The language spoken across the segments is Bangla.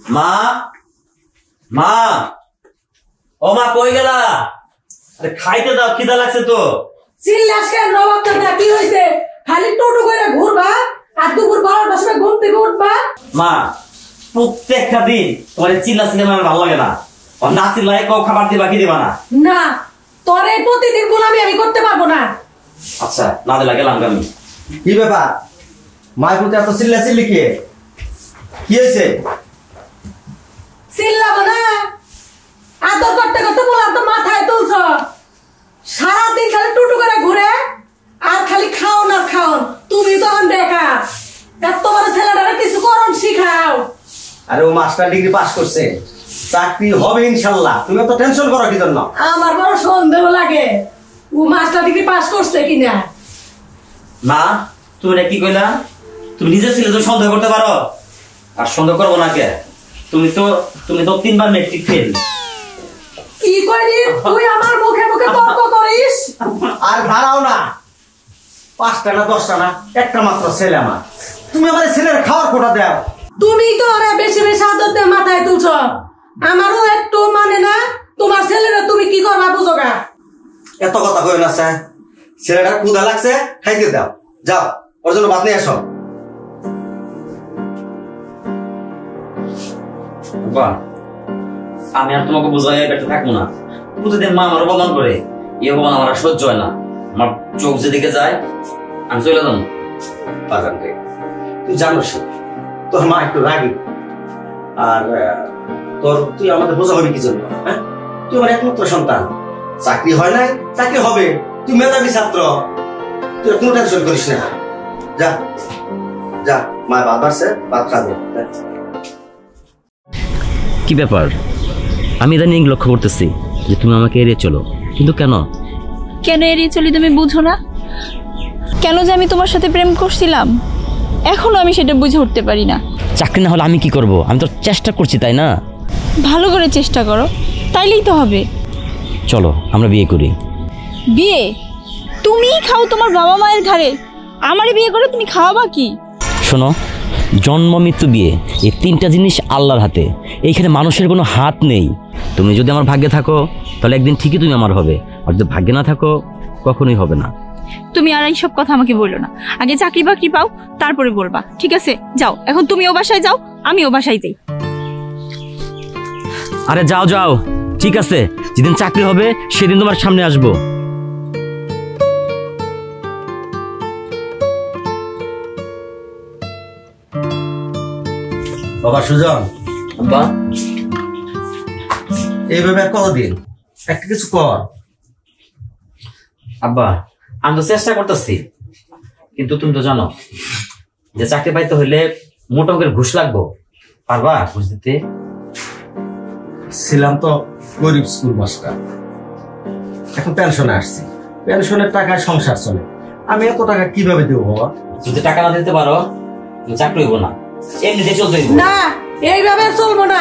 মা, মা, ও মা কই গেলা? আরে খাইতে দাও, খিদা লাগছে তো। চিল্লাস কেন নবাব না? কি হইছে? খালি টোটো করে ঘুরবা আর দুপুর 12টার সময় ঘুম থেকে উঠবা। মা, প্রত্যেকটা দিন তোমার চিল্লা সিনেমা আমার ভালো লাগে না। না চিল্লায় কেউ খাবার দিবা কি দিবা না? না, তোর এই প্রতিদিন গোলামি আমি করতে পারবো না। আচ্ছা, না দিলা গেলাম আমি। কি ব্যাপার? মায়ের প্রতি এত চিল্লা চিল্লি কি হয়েছে? চিল্লাবো না, আদর করতে করতে বলার তো মাথায় তুলছ। সারাদিন খালি টুটু করে ঘুরে আর খালি খাওন আর খাওন। তুমি তখন দেখা এত বড় ছেলেটারা কিছু করণ শিখাও। আরে ও মাস্টার ডিগ্রি পাস করছে, চাকরি হবে ইনশাল্লাহ। তুমি তো টেনশন করো কি জন্য? আমার বড় সন্দেহ লাগে ও মাস্টার ডিগ্রি পাস করছে কিনা। মা, তুমি কি কইলা? তুমি নিজে ছিলে তো সন্দেহ করতে পারো, আর সন্দেহ করবো না কে? তুমি তো 3বার মেট্রিক ফেল। কি কইলি তুই? আমার মুখে মুখে তর্ক করিস? আর দাঁড়াও না, 5টা না 10টা না, একটা মাত্র ছেলে আমার। তুমি আমার ছেলের খাওয়ার কোটা দাও। তুমি তো আরে বেশি বেশি আদর দিয়ে মাথায় তুলছ। আমারও একটু মানে না। তোমার ছেলেরা তুমি কি করবা বুঝো গা? এত কথা কই না স্যার, ছেলেটার ক্ষুধা লাগছে, খাইতে দাও। যাও, ওর জন্য ভাত নিয়ে আসো। বাহ, আমি আর তোমাকে বোঝাই বেঁচে থাকবো না। প্রতিদিন মা আমার অপমান করে, এই অপমান আমার সহ্য হয় না। আমার চোখ যেদিকে যায় আমি চলে যাবো বাজান রে, তুই জানোস তোর মা একটু রাগি। আর তুই আমাদের বোঝা হবি কি জন্য? হ্যাঁ, তুই আমার একমাত্র সন্তান। চাকরি হয় নাই, চাকরি হবে। তুই মেধাবী ছাত্র, তুই কোনো টেনশন করিস না। যা যা, মা ভাত বাড়ছে, ভাত খাবে। কি ব্যাপার? আমি ইদানিং লক্ষ্য করতেছি যে তুমি আমাকে এড়িয়ে চলো, কিন্তু কেন? কেন এড়িয়ে চলি তুমি বুঝো না? কেন যে আমি তোমার সাথে প্রেম করছিলাম এখনো আমি সেটা বুঝে উঠতে পারি না। চাকরি না হলে আমি কি করব? আমি তো চেষ্টা করছি, তাই না? ভালো করে চেষ্টা করো, তাইলেই তো হবে। চলো আমরা বিয়ে করি। বিয়ে? তুমিই খাও তোমার বাবা মায়ের ঘাড়ে, আমারে বিয়ে করে তুমি খাওয়াবা কি? শোনো, জন্ম মৃত্যু বিয়ে এই 3টা জিনিস আল্লাহর হাতে। এইখানে মানুষের কোনো হাত নেই। তুমি যদি আমার ভাগ্যে থাকো তাহলে একদিন ঠিকই তুমি আমার হবে, আর যদি ভাগ্যে না থাকো কখনোই হবে না। তুমি আর এইসব কথা আমাকে বললো না, আগে চাকরি বাকরি পাও তারপরে বলবা, ঠিক আছে? যাও, এখন তুমি ও বাসায় যাও, আমি ও বাসায় যাই। আরে যাও যাও, ঠিক আছে, যেদিন চাকরি হবে সেদিন তোমার সামনে আসবো। বাবা সুজন, আব্বা, এইভাবে কতদিন? একটা কিছু কর। আব্বা, আমি তো চেষ্টা করতেছি, কিন্তু তুমি তো জানো যে চাকরি পাইতে হইলে মোটা অঙ্কের ঘুষ লাগবো। পারবা ঘুষ দিতে? ছিলাম তো গরিব স্কুল মাস্টার, এখন পেনশনে আসছি। পেনশনের টাকায় সংসার চলে। আমি এত টাকা কিভাবে দেবো বাবা? যদি টাকা না দিতে পারো চাকরি হইব না, এমনিতে চলতে হইব না। এইভাবে চলবো না।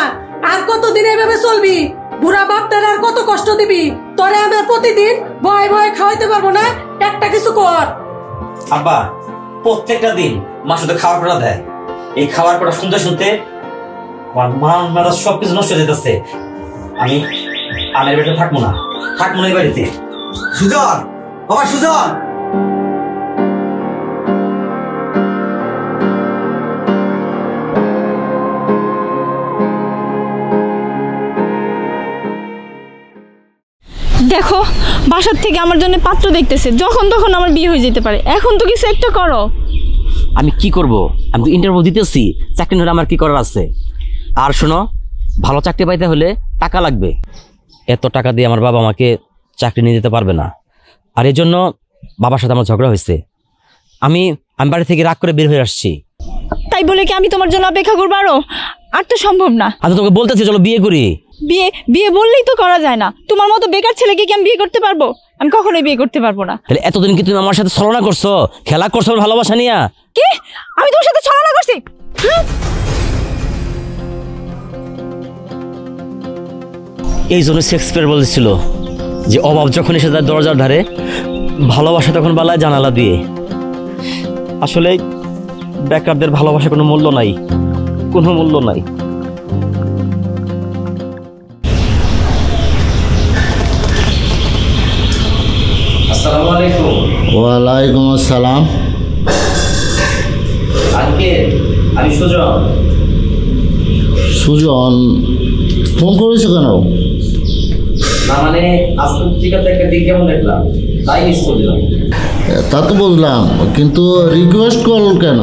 আর কতদিন এইভাবে চলবি? বুড়া বাপটার আর কত কষ্ট দিবি? তোরে আমার প্রতিদিন ভয়ে ভয়ে খাওয়াইতে পারবো না। একটা কিছু কর। আব্বা, প্রত্যেকটা দিন মা শুধু খাওয়ার পড়া দেয়। এই খাওয়ার পড়া শুনতে শুনতে আমার মান মেজাজ সবকিছু নষ্ট হয়ে যেতেছে। আমি বেটা থাকবো না এই বাড়িতে। সুজন, বাবা সুজন, দেখো, বাসার থেকে আমার জন্য পাত্র দেখতেছে, যখন তখন আমার বিয়ে হয়ে যেতে পারে। এখন তো কিছু একটা করো। আমি কি করব? আমি তো ইন্টারভিউ দিতেছি, চাকরি হলে আমার কি করার আছে? আর শোনো, ভালো চাকরি পাইতে হলে টাকা লাগবে। এত টাকা দিয়ে আমার বাবা আমাকে চাকরি নিয়ে দিতে পারবে না। আর এই জন্য বাবার সাথে আমার ঝগড়া হয়েছে। আমি বাড়ি থেকে রাগ করে বের হয়ে আসছি। তাই বলে কি আমি তোমার জন্য অপেক্ষা করবো আরো? আর তো সম্ভব না। আমি তোকে বলতেছি চলো বিয়ে করি। বিয়ে বললেই তো করা যায় না। তোমার মতো বেকার ছেলেকে কি আমি বিয়ে করতে পারবো? আমি কখনোই বিয়ে করতে পারবো না। তাহলে এতদিন কি তুমি আমার সাথে ছলনা করছো, খেলা করছো ভালোবাসা নিয়ে? কি? আমি তোমার সাথে ছলনা করছি? এই জন্য শেক্সপিয়ার বলেছিল যে অভাব যখন এসে তার দরজার ধারে, ভালোবাসা তখন বালায় জানালা দিয়ে। আসলে বেকারদের ভালোবাসা কোনো মূল্য নাই, কোনো মূল্য নাই। ওয়ালাইকুম আসসালাম। আঙ্কেল, আমি সুজন। সুজন, ফোন করেছো কেন? না মানে আজকে পত্রিকাতে একটা বিজ্ঞাপন দেখলাম, তাই মিস করে দিলাম। তা তো বুঝলাম, কিন্তু রিকোয়েস্ট কল কেন?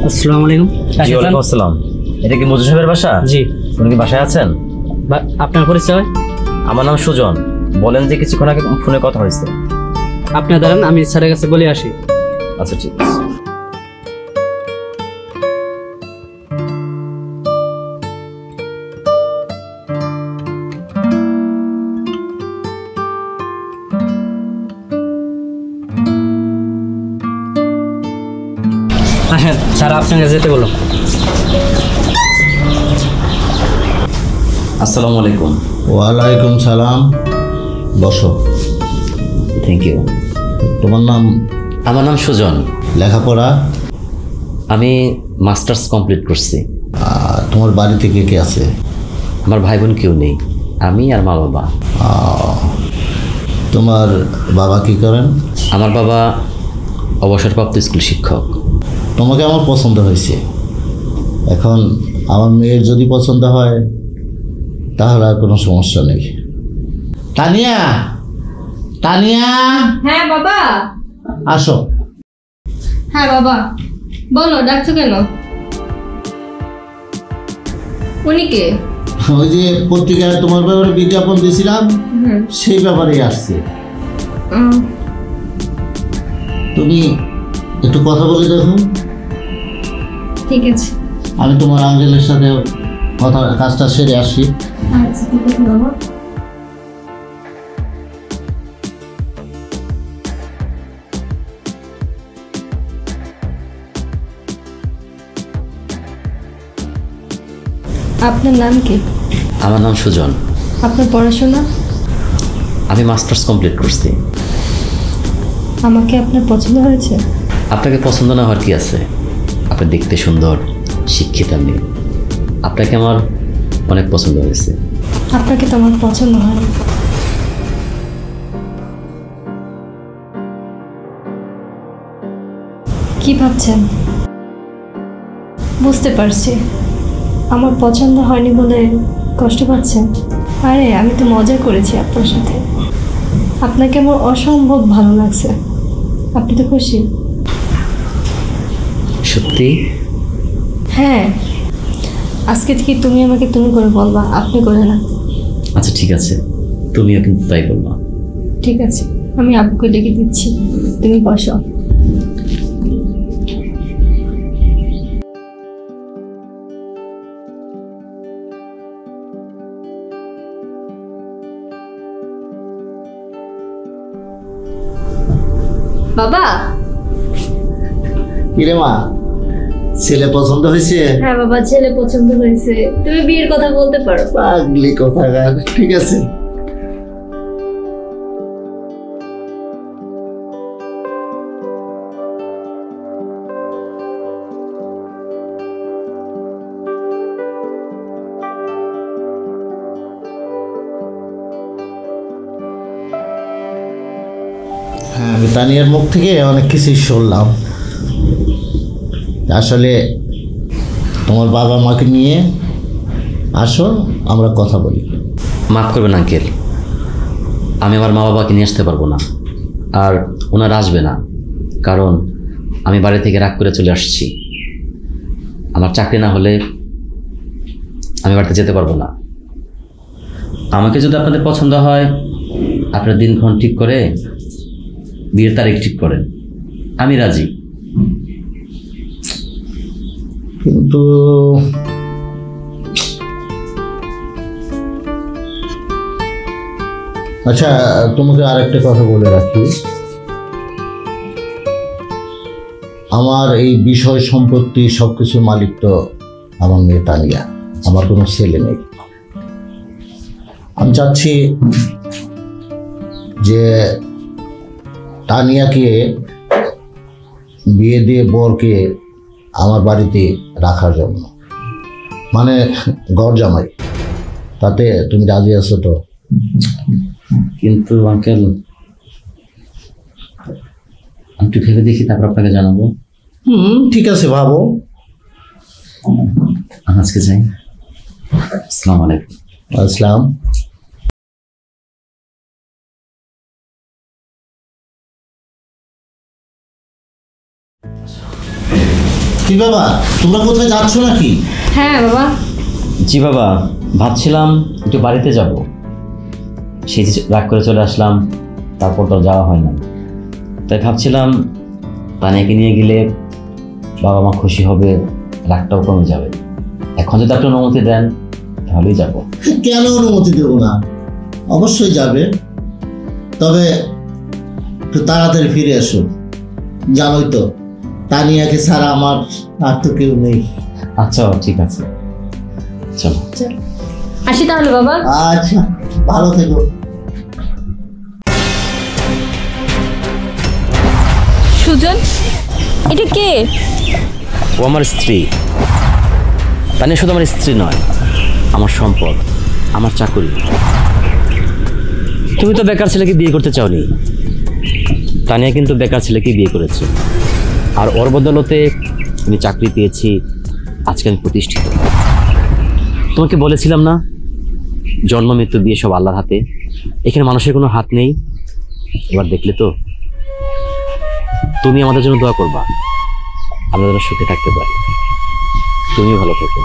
আসসালামু আলাইকুম। জি, ওয়ালাইকুম আসসালাম। এটা কি মজু সাহেবের বাসা? জি। উনি কি বাসায় আছেন? আপনার পরিচয়? আমার নাম সুজন। বলেন যে কিছুক্ষণ আগে ফোনে কথা হয়েছে। আপনি দাঁড়ান, আমি স্যারের কাছে বলে আসি। আচ্ছা, ঠিক আছে। হ্যাঁ স্যার, আপনাকে যেতে বলো। আসসালামু আলাইকুম। ওয়ালাইকুম সালাম। বসো। Thank you. তোমার নাম? আমার নাম সুজন। লেখাপড়া? আমি মাস্টার্স কমপ্লিট করছি। তোমার বাড়িতে কে কে আছে? আমার ভাই বোন কেউ নেই, আমি আর মা বাবা। তোমার বাবা কি করেন? আমার বাবা অবসরপ্রাপ্ত স্কুল শিক্ষক। তোমাকে আমার পছন্দ হয়েছে। এখন আমার মেয়ের যদি পছন্দ হয় তাহলে আর কোনো সমস্যা নেই। তানিয়া, তানিয়া, হ্যাঁ বাবা। আসো। হ্যাঁ বাবা, বলো, ডাকছো কেন? উনি কে? ওই যে পত্রিকায় তোমার ব্যাপারে বিজ্ঞাপন দিয়েছিলাম, সেই ব্যাপারেই আসছে। তুমি একটু কথা বলে দেখো। ঠিক আছে। আমি তোমার আঙ্কেলের সাথে কাজটা সেরে আসি। আচ্ছা, ঠিক আছে বাবা। আপনার নাম কি? আমার নাম সুজন। আপনার পড়াশোনা? আমি মাস্টার্স কমপ্লিট করছি। আমাকে আপনার পছন্দ হয়েছে? আপনাকে পছন্দ না হওয়ার কি আছে? আপনি দেখতে সুন্দর, শিক্ষিত মেয়ে। আপনাকে আমার অনেক পছন্দ হয়েছে। আপনাকে তো আমার পছন্দ হয়নি। কি ভাবছেন? বুঝতে পারছি, আমার পছন্দ হয়নি বলে কষ্ট পাচ্ছেন। আরে আমি তো মজা করেছি আপনার সাথে। আপনাকে আমার অসম্ভব ভালো লাগছে। আপনি তো খুশি? সত্যি? হ্যাঁ, আজকে থেকে তুমি আমাকে তুমি করে বলবা, আপনি করে না। আচ্ছা ঠিক আছে, তুমিও কিন্তু তাই বলবা। ঠিক আছে, আমি আব্বুকে ডেকে দিচ্ছি, তুমি বসো। বাবা। কিরে মা, ছেলে পছন্দ হয়েছে? হ্যাঁ বাবা, ছেলে পছন্দ হয়েছে। তুমি বিয়ের কথা বলতে পারো। পাগলি কোথাকার। ঠিক আছে। হ্যাঁ, আমি তানিয়ার মুখ থেকে অনেক কিছুই শুনলাম। আসলে তোমার বাবা মাকে নিয়ে আসো, আমরা কথা বলি। মাফ করবেন আঙ্কেল, আমি আমার মা বাবাকে নিয়ে আসতে পারবো না, আর ওনারা আসবে না, কারণ আমি বাড়ি থেকে রাগ করে চলে আসছি। আমার চাকরি না হলে আমি বাড়িতে যেতে পারবো না। আমাকে যদি আপনাদের পছন্দ হয়, আপনার দিনক্ষণ ঠিক করে বিয়ের তারিখ ঠিক করেন, আমি রাজি। কিন্তু আচ্ছা, তোমাকে আরেকটা কথা বলে রাখি। আমার এই বিষয় সম্পত্তি সবকিছুর মালিক তো আমার মেয়ে তানিয়া। আমার কোনো ছেলে নেই। আমি চাচ্ছি যে তানিয়াকে বিয়ে দিয়ে বরকে আমার বাড়িতে রাখার জন্য, মানে ঘর জামাই। তাতে তুমি রাজি আছো তো? কিন্তু আঙ্কেল, আমি একটু ভেবে দেখি, তারপর আপনাকে জানাবো। ঠিক আছে, ভাবো। আজকে যাই। আসসালামু আলাইকুম। আসসালাম। কি বাবা, তোমরা কোথায় যাচ্ছ নাকি? হ্যাঁ বাবা। জি বাবা, ভাবছিলাম একটু বাড়িতে যাব, সেই যে রাগ করে চলে আসলাম, তারপর তো যাওয়া হয় না। তাই ভাবছিলাম তানিয়াকে নিয়ে গেলে বাবা মা খুশি হবে, রাগটাও কমে যাবে। এখন যদি আপনি অনুমতি দেন তাহলেই যাব। কেন অনুমতি দেবো না? অবশ্যই যাবে, তবে একটু তাড়াতাড়ি ফিরে এসো। জানোই তো তানিয়াকে ছাড়া আমার আর তো কেউ নেই। আচ্ছা ঠিক আছে, চলো। আসি তাহলে বাবা। আচ্ছা, ভালো থেকো। সুজন, এটা কে? ও আমার স্ত্রী। তানিয়া শুধু আমার স্ত্রী নয়, আমার সম্পদ, আমার চাকরি। তুমি তো বেকার ছেলেকে বিয়ে করতে চাওনি, তানিয়া কিন্তু বেকার ছেলেকে বিয়ে করেছে, আর ওর বদলতে আমি চাকরি পেয়েছি। আজকে আমি প্রতিষ্ঠিত। তোমাকে বলেছিলাম না, জন্ম মৃত্যু বিয়ে সব আল্লাহর হাতে, এখানে মানুষের কোনো হাত নেই। এবার দেখলে তো। তুমি আমাদের জন্য দোয়া করবা, আমরা যেন সুখে থাকতে পারি। তুমিও ভালো থেকো।